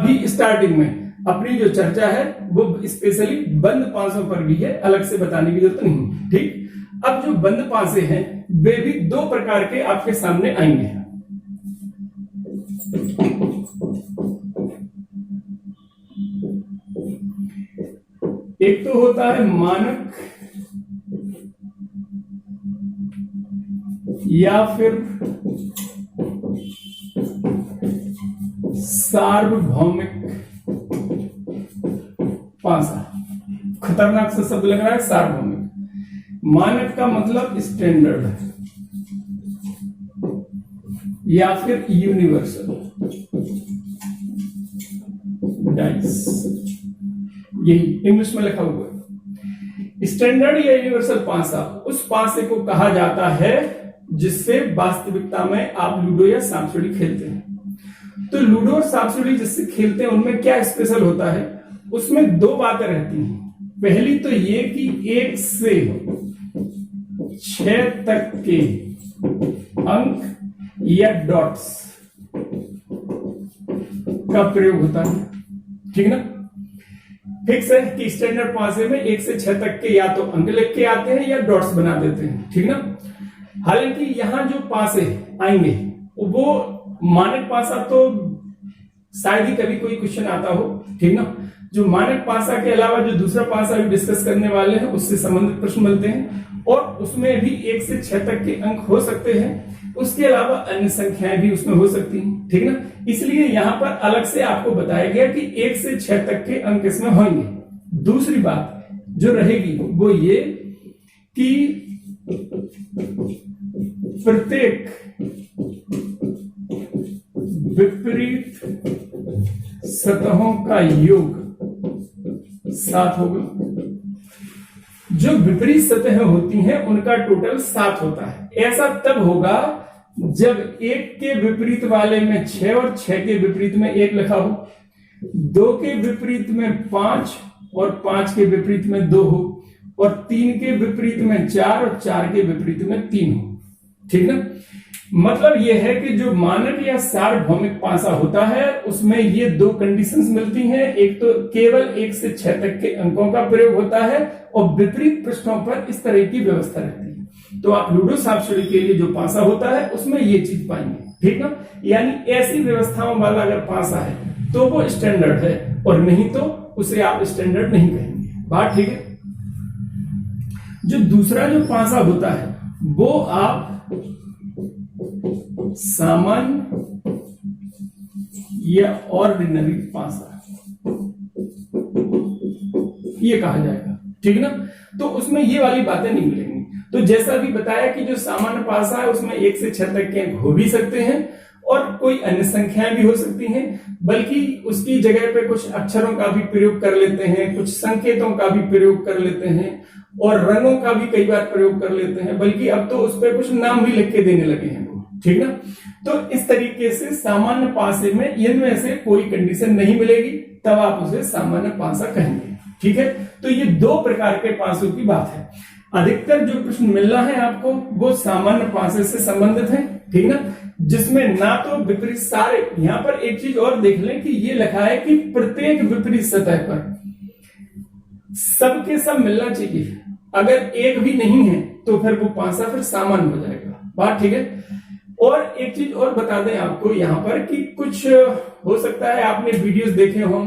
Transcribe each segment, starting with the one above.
अभी स्टार्टिंग में अपनी जो चर्चा है वो स्पेशली बंद पासों पर भी है, अलग से बताने की जरूरत नहीं। ठीक, अब जो बंद पासे हैं वे भी दो प्रकार के आपके सामने आएंगे। एक तो होता है मानक या फिर सार्वभौमिक पासा। खतरनाक सा शब्द लग रहा है सार्वभौमिक। मानक का मतलब स्टैंडर्ड या फिर यूनिवर्सल डाइस, यही इंग्लिश में लिखा हुआ है। स्टैंडर्ड या यूनिवर्सल पासा उस पासे को कहा जाता है जिससे वास्तविकता में आप लूडो या सांप सीढ़ी खेलते हैं। तो लूडो और सांप सीढ़ी जिससे खेलते हैं उनमें क्या स्पेशल होता है, उसमें दो बातें रहती हैं। पहली तो ये कि 1 से 6 तक के अंक या डॉट्स का प्रयोग होता है। ठीक ना, फिक्स है कि स्टैंडर्ड पासे में 1 से 6 तक के या तो अंक लिख के आते हैं या डॉट्स बना देते हैं। ठीक ना, हालांकि यहां जो पासे आएंगे वो मानक पासा तो शायद ही कभी कोई क्वेश्चन आता हो। ठीक ना, जो मानक पासा के अलावा जो दूसरा पासा भी डिस्कस करने वाले हैं उससे संबंधित प्रश्न मिलते हैं और उसमें भी 1 से 6 तक के अंक हो सकते हैं। उसके अलावा अन्य संख्याएं भी उसमें हो सकती हैं। ठीक ना, इसलिए यहां पर अलग से आपको बताया गया कि 1 से 6 तक के अंक इसमें होंगे। दूसरी बात जो रहेगी वो ये कि प्रत्येक विपरीत सतहों का योग 7 होगा। जो विपरीत सतहें होती हैं उनका टोटल 7 होता है। ऐसा तब होगा जब 1 के विपरीत वाले में 6 और 6 के विपरीत में 1 लिखा हो, 2 के विपरीत में 5 और 5 के विपरीत में 2 हो, और 3 के विपरीत में 4 और 4 के विपरीत में 3 हो। ठीक ना, मतलब यह है कि जो मानक या सार्वभौमिक पासा होता है उसमें ये दो कंडीशंस मिलती हैं। एक तो केवल 1 से 6 तक के अंकों का प्रयोग होता है और विपरीत पृष्ठों पर इस तरह की व्यवस्था रहती है। तो आप लूडो सांप सीढ़ी के लिए जो पासा होता है उसमें ये चीज पाएंगे। ठीक ना, यानी ऐसी व्यवस्थाओं वाला अगर पासा है तो वो स्टैंडर्ड है और नहीं तो उसे आप स्टैंडर्ड नहीं कहेंगे। बात ठीक है। जो दूसरा जो पासा होता है वो आप सामान्य या ऑर्डिनरी पासा ये कहा जाएगा। ठीक ना, तो उसमें ये वाली बातें नहीं मिलेंगी। तो जैसा भी बताया कि जो सामान्य पासा है उसमें 1 से 6 तक के अंक हो भी सकते हैं और कोई अन्य संख्याएं भी हो सकती हैं, बल्कि उसकी जगह पे कुछ अक्षरों का भी प्रयोग कर लेते हैं, कुछ संकेतों का भी प्रयोग कर लेते हैं और रंगों का भी कई बार प्रयोग कर लेते हैं, बल्कि अब तो उस पर कुछ नाम भी लिख के देने लगे हैं। ठीक ना, तो इस तरीके से सामान्य पासे में इनमें से कोई कंडीशन नहीं मिलेगी, तब आप उसे सामान्य पासा कहेंगे। ठीक है, तो ये दो प्रकार के पासों की बात है। अधिकतर जो प्रश्न मिल रहा है आपको वो सामान्य पासे से संबंधित है। ठीक ना, जिसमें ना तो विपरीत सारे, यहां पर एक चीज और देख लें कि ये लिखा है कि प्रत्येक विपरीत सतह पर सबके सब मिलना चाहिए। अगर एक भी नहीं है तो फिर वो पासा फिर सामान्य हो जाएगा। बात ठीक है। और एक चीज और बता दें आपको यहां पर कि कुछ हो सकता है आपने वीडियोस देखे हो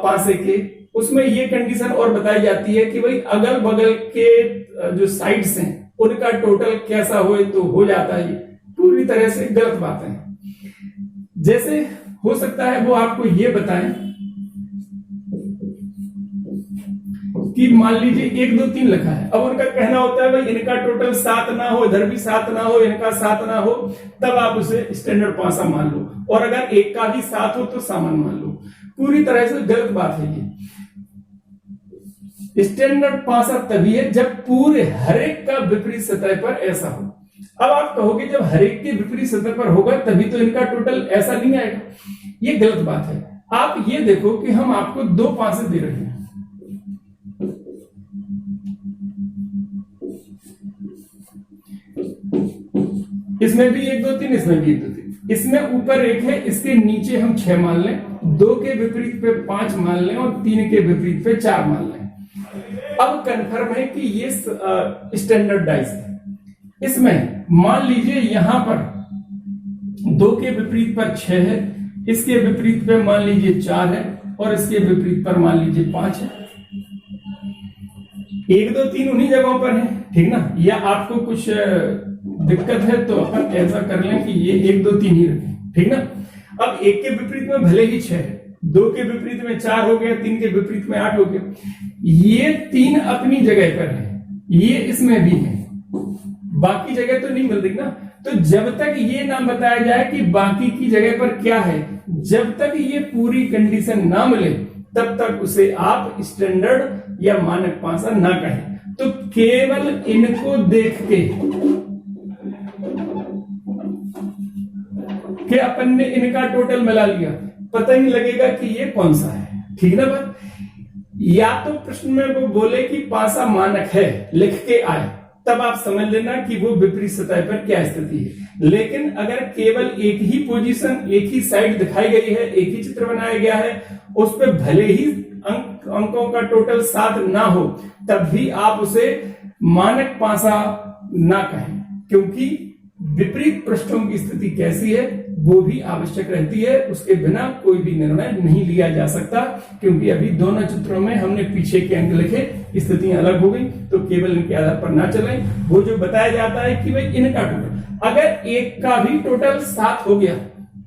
पासे के, उसमें ये कंडीशन और बताई जाती है कि भाई अगल बगल के जो साइड्स हैं उनका टोटल कैसा हो तो हो जाता है। पूरी तरह से गलत बात है। जैसे हो सकता है वो आपको ये बताएं कि मान लीजिए 1 2 3 लिखा है, अब उनका कहना होता है भाई इनका टोटल 7 ना हो, इधर भी 7 ना हो, इनका 7 ना हो, तब आप उसे स्टैंडर्ड पासा मान लो, और अगर एक का भी 7 हो तो सामान्य मान लो। पूरी तरह से गलत बात है ये। स्टैंडर्ड पासा तभी है जब पूरे हरेक का विपरीत सतह पर ऐसा हो। अब आप कहोगे जब हरेक के विपरीत सतह पर होगा तभी तो इनका टोटल ऐसा नहीं आएगा, ये गलत बात है। आप ये देखो कि हम आपको 2 पासे दे रहे हैं, इसमें भी 1 2 3, इसमें भी 1 2 3, इसमें ऊपर 1 है, इसके नीचे हम 6 मान लें, 2 के विपरीत पे 5 मान लें और 3 के विपरीत पे 4 मान लें। अब कंफर्म है कि ये स्टैंडर्डाइज है। इसमें मान लीजिए यहां पर 2 के विपरीत पर 6 है, इसके विपरीत पे मान लीजिए 4 है और इसके विपरीत पर मान लीजिए 5 है। 1 2 3 उन्हीं जगहों पर है, ठीक ना। या आपको कुछ दिक्कत है तो अपन ऐसा कर लें कि ये 1 2 3 ही रखें, ठीक ना। अब 1 के विपरीत में भले ही 6 है, 2 के विपरीत में 4 हो गया, 3 के विपरीत में 8 हो गया। ये 3 अपनी जगह पर है, ये इसमें भी है, बाकी जगह तो नहीं मिल रही ना। तो जब तक ये ना बताया जाए कि बाकी की जगह पर क्या है, जब तक ये पूरी कंडीशन ना मिले, तब तक उसे आप स्टैंडर्ड या मानक पासा ना कहें। तो केवल इनको देख के कि अपन ने इनका टोटल मिला लिया, पता ही नहीं लगेगा कि ये कौन सा है, ठीक ना बात। या तो प्रश्न में वो बोले कि पासा मानक है, लिख के आए, तब आप समझ लेना कि वो विपरीत सतह पर क्या स्थिति है। लेकिन अगर केवल एक ही पोजीशन, एक ही साइड दिखाई गई है, एक ही चित्र बनाया गया है, उस पर भले ही अंकों का टोटल 7 ना हो, तब भी आप उसे मानक पासा ना कहें, क्योंकि विपरीत पृष्ठों की स्थिति कैसी है वो भी आवश्यक रहती है। उसके बिना कोई भी निर्णय नहीं लिया जा सकता, क्योंकि अभी दोनों चित्रों में हमने पीछे के अंक लिखे, स्थितियां अलग हो गई, तो केवल इनके आधार पर ना चलें। वो जो बताया जाता है कि भाई इनका टोटल, अगर एक का भी टोटल 7 हो गया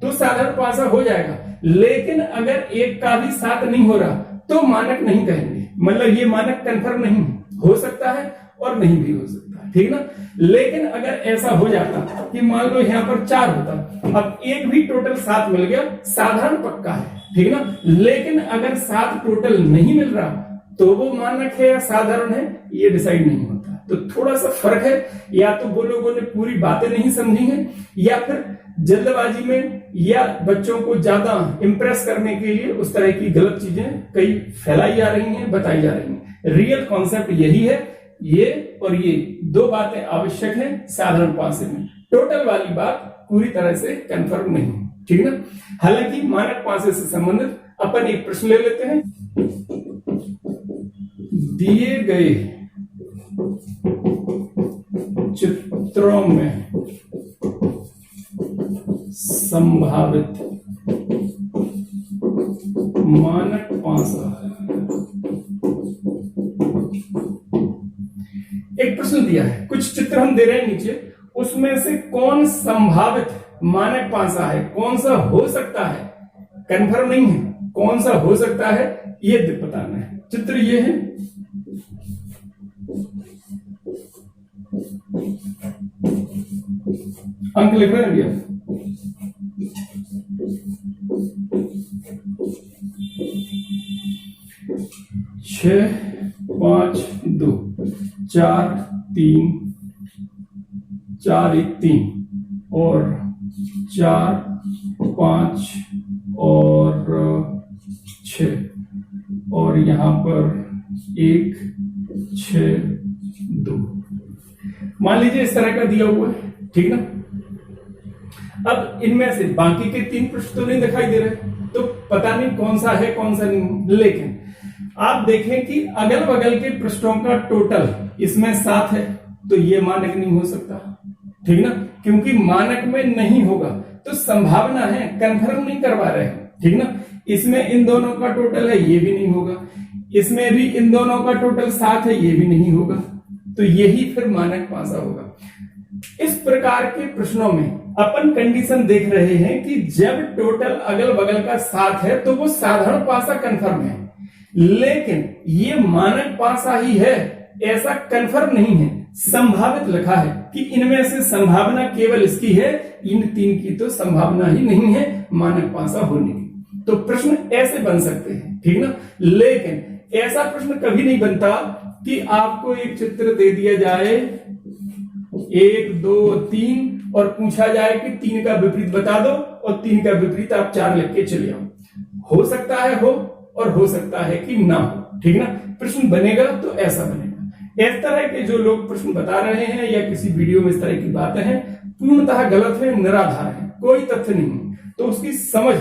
तो साधारण पासा हो जाएगा, लेकिन अगर एक का भी 7 नहीं हो रहा तो मानक नहीं कहेंगे। मतलब ये मानक कंफर्म नहीं हो सकता है और नहीं भी हो सकता, ठीक ना। लेकिन अगर ऐसा हो जाता कि मान लो यहां पर 4 होता, अब एक भी टोटल 7 मिल गया, साधारण पक्का है, ठीक ना। लेकिन अगर 7 टोटल नहीं मिल रहा तो वो मानक है या साधारण है, ये डिसाइड नहीं होता। तो थोड़ा सा फर्क है, या तो वो लोगों ने पूरी बातें नहीं समझी हैं, या फिर जल्दबाजी में या बच्चों को ज्यादा इंप्रेस करने के लिए उस तरह की गलत चीजें कई फैलाई जा रही हैं, बताई जा रही हैं। रियल कॉन्सेप्ट यही है, ये और ये 2 बातें आवश्यक हैं साधारण पासे में। टोटल वाली बात पूरी तरह से कंफर्म नहीं, ठीक ना। हालांकि मानक पासे से संबंधित अपन एक प्रश्न ले लेते हैं। दिए गए चित्रों में संभावित मानक पासा, एक प्रश्न दिया है, कुछ चित्र हम दे रहे हैं नीचे, उसमें से कौन संभावित मानक पासा है, कौन सा हो सकता है, कंफर्म नहीं है, कौन सा हो सकता है ये बताना है। चित्र ये है, अंक लिख रहे हैं भैया। छह 5 2 4 3 4 1 3 और 4 5 और 6 और यहां पर 1 6 2, मान लीजिए इस तरह का दिया हुआ है, ठीक ना। अब इनमें से बाकी के 3 पृष्ठ तो नहीं दिखाई दे रहे, तो पता नहीं कौन सा है कौन सा नहीं। लेकिन आप देखें कि अगल बगल के पृष्ठों का टोटल इसमें 7 है, तो ये मानक नहीं हो सकता, ठीक ना, क्योंकि मानक में नहीं होगा तो संभावना है, कंफर्म नहीं करवा रहे हैं, ठीक ना। इसमें इन दोनों का टोटल है, ये भी नहीं होगा, इसमें भी इन दोनों का टोटल 7 है, ये भी नहीं होगा, तो यही फिर मानक पासा होगा। इस प्रकार के प्रश्नों में अपन कंडीशन देख रहे हैं कि जब टोटल अगल बगल का 7 है तो वो साधारण पासा कंफर्म है, लेकिन ये मानक पासा ही है ऐसा कंफर्म नहीं है, संभावित लिखा है कि इनमें से संभावना केवल इसकी है, इन 3 की तो संभावना ही नहीं है मानक पासा होने की। तो प्रश्न ऐसे बन सकते हैं, ठीक ना। लेकिन ऐसा प्रश्न कभी नहीं बनता कि आपको एक चित्र दे दिया जाए 1 2 3 और पूछा जाए कि 3 का विपरीत बता दो और 3 का विपरीत आप 4 लिख के चले आओ। हो सकता है हो और हो सकता है कि ना हो, ठीक ना। प्रश्न बनेगा तो ऐसा बनेगा। इस तरह के जो लोग प्रश्न बता रहे हैं या किसी वीडियो में इस तरह की बातें हैं, पूर्णतः गलत है, निराधार है, कोई तथ्य नहीं है, तो उसकी समझ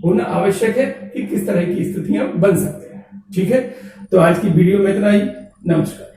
होना आवश्यक है कि किस तरह की स्थितियां बन सकते हैं। ठीक है, तो आज की वीडियो में इतना ही। नमस्कार।